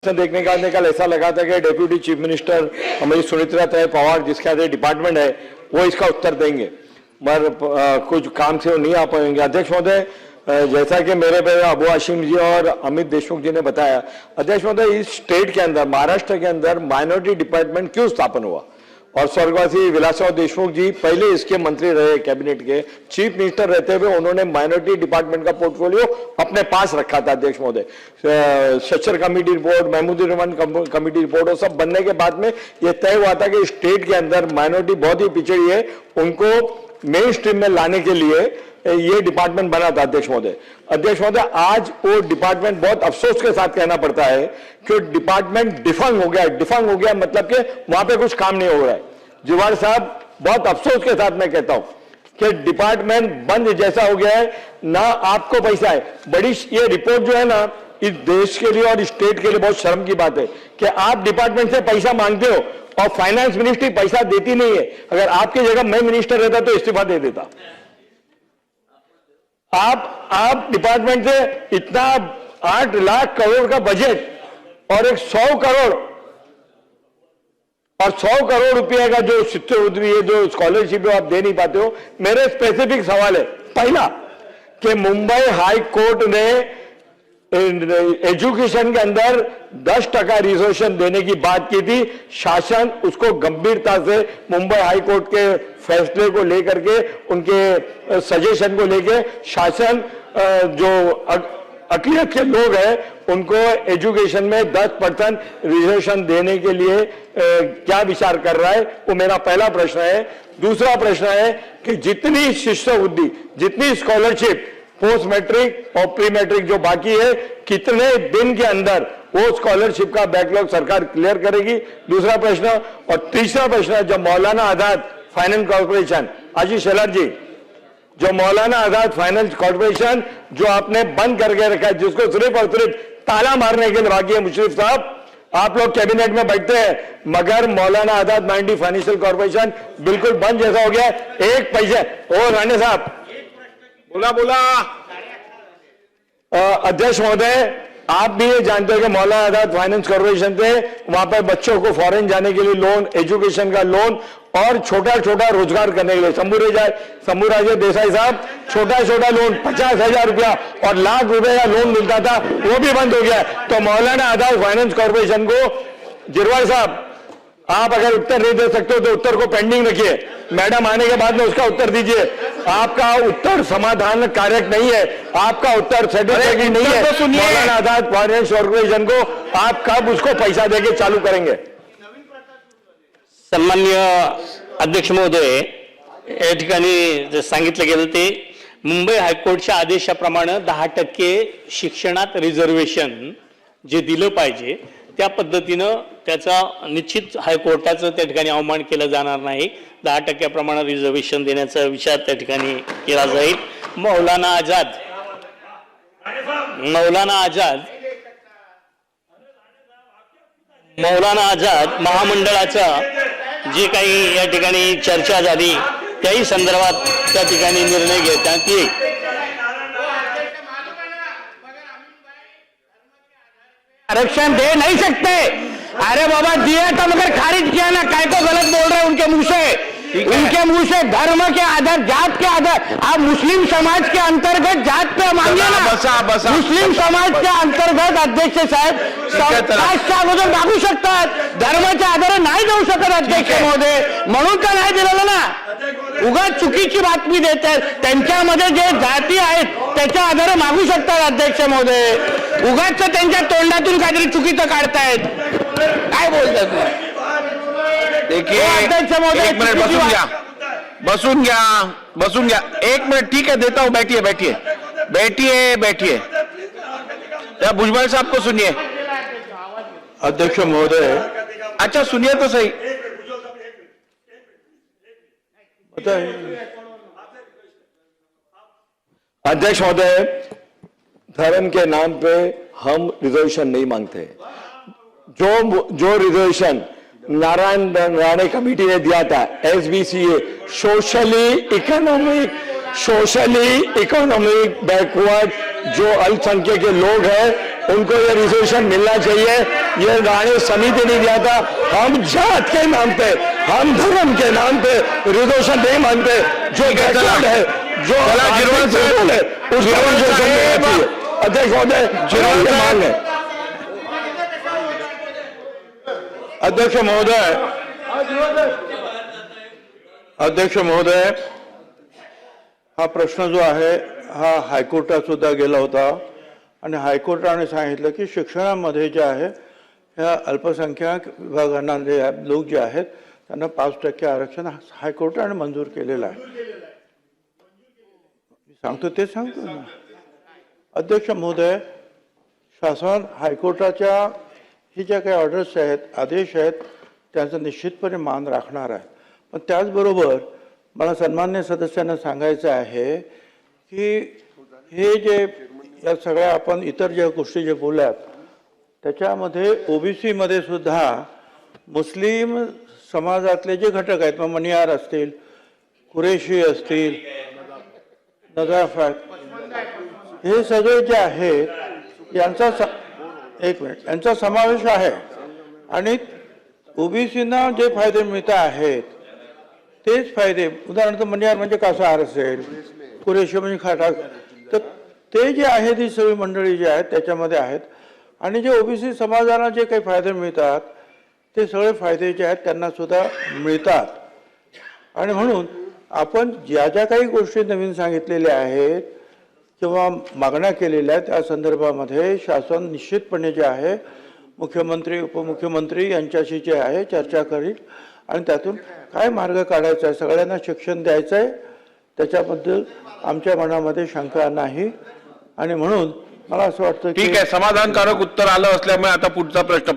देखने का निकल ऐसा लगा था कि डेप्यूटी चीफ मिनिस्टर हमारी सुनीता पवार जिसके आगे डिपार्टमेंट है वो इसका उत्तर देंगे, मगर कुछ काम से वो नहीं आ पाएंगे। अध्यक्ष महोदय, जैसा कि मेरे पे अबू हाशिम जी और अमित देशमुख जी ने बताया, अध्यक्ष महोदय इस स्टेट के अंदर, महाराष्ट्र के अंदर माइनॉरिटी डिपार्टमेंट क्यों स्थापन हुआ? और स्वर्गवासी विलासराव देशमुख जी पहले इसके मंत्री रहे, कैबिनेट के चीफ मिनिस्टर रहते हुए उन्होंने माइनॉरिटी डिपार्टमेंट का पोर्टफोलियो अपने पास रखा था। अध्यक्ष महोदय, Sachar committee report, Mahmood Rahman committee report और सब बनने के बाद में यह तय हुआ था कि स्टेट के अंदर माइनॉरिटी बहुत ही पिछड़ी है, उनको मेन स्ट्रीम में लाने के लिए ये डिपार्टमेंट बना था। अध्यक्ष महोदय, आज वो डिपार्टमेंट बहुत अफसोस के साथ कहना पड़ता है कि डिपार्टमेंट डिफंग हो गया। डिफंग हो गया मतलब कि वहां पे कुछ काम नहीं हो रहा है। जिवाड़ साहब, बहुत अफसोस के साथ मैं कहता हूं कि डिपार्टमेंट बंद जैसा हो गया है, ना आपको पैसा है। बड़ी ये रिपोर्ट जो है ना, इस देश के लिए और स्टेट के लिए बहुत शर्म की बात है कि आप डिपार्टमेंट से पैसा मांगते हो और फाइनेंस मिनिस्ट्री पैसा देती नहीं है। अगर आपकी जगह मैं मिनिस्टर रहता तो इस्तीफा दे देता। आप डिपार्टमेंट से इतना 8 लाख करोड़ का बजट और एक 100 करोड़ रुपए का जो शिष्यवृत्ति है, जो स्कॉलरशिप है, आप दे नहीं पाते हो। मेरे स्पेसिफिक सवाल है, पहला कि मुंबई हाई कोर्ट ने एजुकेशन के अंदर 10% रिजर्वेशन देने की बात की थी। शासन उसको गंभीरता से मुंबई हाई कोर्ट के फैसले को लेकर के, उनके सजेशन को लेकर शासन जो अकलियत के लोग हैं उनको एजुकेशन में 10% रिजर्वेशन देने के लिए क्या विचार कर रहा है, वो मेरा पहला प्रश्न है। दूसरा प्रश्न है कि जितनी शिष्यवृत्ति, जितनी स्कॉलरशिप पोस्ट मैट्रिक और प्री मैट्रिक जो बाकी है, कितने दिन के अंदर वो स्कॉलरशिप का बैकलॉग सरकार क्लियर करेगी? दूसरा प्रश्न। और तीसरा प्रश्न, जो मौलाना आजाद फाइनेंस कॉर्पोरेशन, आशीष शेलार जी, जो मौलाना आजाद फाइनेंस कॉर्पोरेशन जो आपने बंद करके रखा है, जिसको सिर्फ और सिर्फ ताला मारने के लिए बाकी है। मुशर्रफ साहब, आप लोग कैबिनेट में बैठते हैं, मगर मौलाना आजाद माइंडी फाइनेंशियल कॉर्पोरेशन बिल्कुल बंद जैसा हो गया। एक पैसे, ओ राणे साहब बोला। अध्यक्ष महोदय, आप भी ये जानते हैं कि मौलाना आजाद फाइनेंस कॉर्पोरेशन से वहां पर बच्चों को फॉरेन जाने के लिए लोन, एजुकेशन का लोन और छोटा छोटा रोजगार करने के लिए शंभू राजे देसाई साहब, छोटा लोन 50,000 रुपया और लाख रुपए का लोन मिलता था, वो भी बंद हो गया। तो मौलाना आजाद फाइनेंस कॉर्पोरेशन को, जिरवाल साहब, आप अगर उत्तर नहीं दे सकते हो तो उत्तर को पेंडिंग रखिए, मैडम आने के बाद में उसका उत्तर दीजिए। आपका उत्तर समाधान कारक नहीं है, आपका उत्तर सेटिस्फैक्टरी नहीं है। तो मौलाना आजाद फाइनेंस कॉर्पोरेशन को आप कब उसको पैसा देके चालू करेंगे? सन्मान्य अध्यक्ष महोदय, या ठिकाणी सांगितलं गेलं ते मुंबई हायकोर्टच्या आदेशाप्रमाणे 10% शिक्षणात रिझर्वेशन जे दिलं पाहिजे त्या पद्धतीनं त्याचा निश्चित हायकोर्टाचं त्या ठिकाणी अवमान केलं जाणार नाही। 10% प्रमाणे रिझर्वेशन देण्याचा विचार त्या ठिकाणी केला जाईल। मौलाना आजाद महामंडळाचा जे काही या ठिकाणी चर्चा झाली त्याही संदर्भात त्या ठिकाणी निर्णय घेण्यात येईल। आरक्षण दे नहीं सकते। अरे बाबा, दिया तो मगर खारिज किया ना, काय को गलत बोल रहे हैं उनके मुंह से धर्म के आधार, जात के आधार। आप मुस्लिम समाज के अंतर्गत जात पे मांगिए ना, मुस्लिम समाज के अंतर्गत अध्यक्ष साहेब कास्टच्या अगोदर मागू शकतात, धर्माच्या आधारे नाही देऊ शकत अध्यक्ष महोदय, म्हणून तर नाही दिलेलं ना। उगाच चुकीची बातमी देत आहेत, त्यांच्यामध्ये जे जाती आहेत त्याच्या आधारे मागू शकतात अध्यक्ष महोदय। उगाच त्यांच्या तोंडातून काहीतरी चुकीचं काढतायत, काय बोलतात? देखिए, एक मिनट बसून घ्या। एक मिनट, ठीक है, देता हूं, बैठिए। या भुजबल साहब को सुनिए। अध्यक्ष महोदय, अच्छा सुनिए तो सही। अध्यक्ष महोदय, धर्म के नाम पे हम रिजर्वेशन नहीं मांगते। जो रिजर्वेशन नारायण राणे कमेटी ने दिया था, SBCA, सोशली इकोनॉमिक बैकवर्ड जो अल्पसंख्यक के लोग हैं उनको ये रिजर्वेशन मिलना चाहिए। ये गाने समिति ने दिया था, हम जात के नाम पे, हम धर्म के नाम पे रिजर्वेशन नहीं मानते। जो बैकवर्ड है, जो गिरोल साहब है, उसको रिजर्वेशन देना चाहिए। अध्यक्ष महोदय, गिरोल मांग है। अध्यक्ष महोदय, हा प्रश्न जो आहे हा हायकोर्टात सुद्धा गेला होता आणि हायकोर्टाने सांगितलं की शिक्षणामध्ये जे आहे ह्या अल्पसंख्याक विभागांना जे लोक जे आहेत त्यांना 5% आरक्षण हायकोर्टाने मंजूर केलेलं आहे। सांगतो ते सांगतो ना। अध्यक्ष महोदय, शासन हायकोर्टाच्या ही ज्या काही ऑर्डर्स आहेत, आदेश आहेत, त्यांचा निश्चितपणे मान राखणार आहे। पण त्याचबरोबर मला सन्मान्य सदस्यांना सांगायचं आहे की हे जे या सगळ्या आपण इतर ज्या गोष्टी जे बोलल्यात त्याच्यामध्ये ओबीसी मध्ये सुद्धा मुस्लिम समाजातले जे घटक आहेत, मग मनियार असतील, कुरेशी असतील, नजाफत, हे सगळे जे आहेत यांचा समावेश आहे आणि ओबीसीना जे फायदे मिळत आहेत तेच फायदे, उदाहरणार्थ मनियार म्हणजे कासाहार असेल, कुरेशी म्हणजे खाटा, तर ते जे आहेत ही सगळी मंडळी जी आहेत त्याच्यामध्ये आहेत आणि जे ओबीसी समाजाला जे काही फायदे मिळतात ते सगळे फायदे जे आहेत त्यांना सुद्धा मिळतात। आणि म्हणून आपण ज्या ज्या काही गोष्टी नवीन सांगितलेल्या आहेत किंवा मागण्या केलेल्या आहेत त्या संदर्भामध्ये शासन निश्चितपणे जे आहे मुख्यमंत्री उपमुख्यमंत्री यांच्याशी जे आहे चर्चा करील आणि त्यातून काय मार्ग काढायचा आहे, सगळ्यांना शिक्षण द्यायचं आहे, त्याच्याबद्दल आमच्या मनामध्ये शंका नाही। आणि म्हणून मला असं वाटतं ठीक आहे, समाधानकारक उत्तर आलं असल्यामुळे आता पुढचा प्रश्न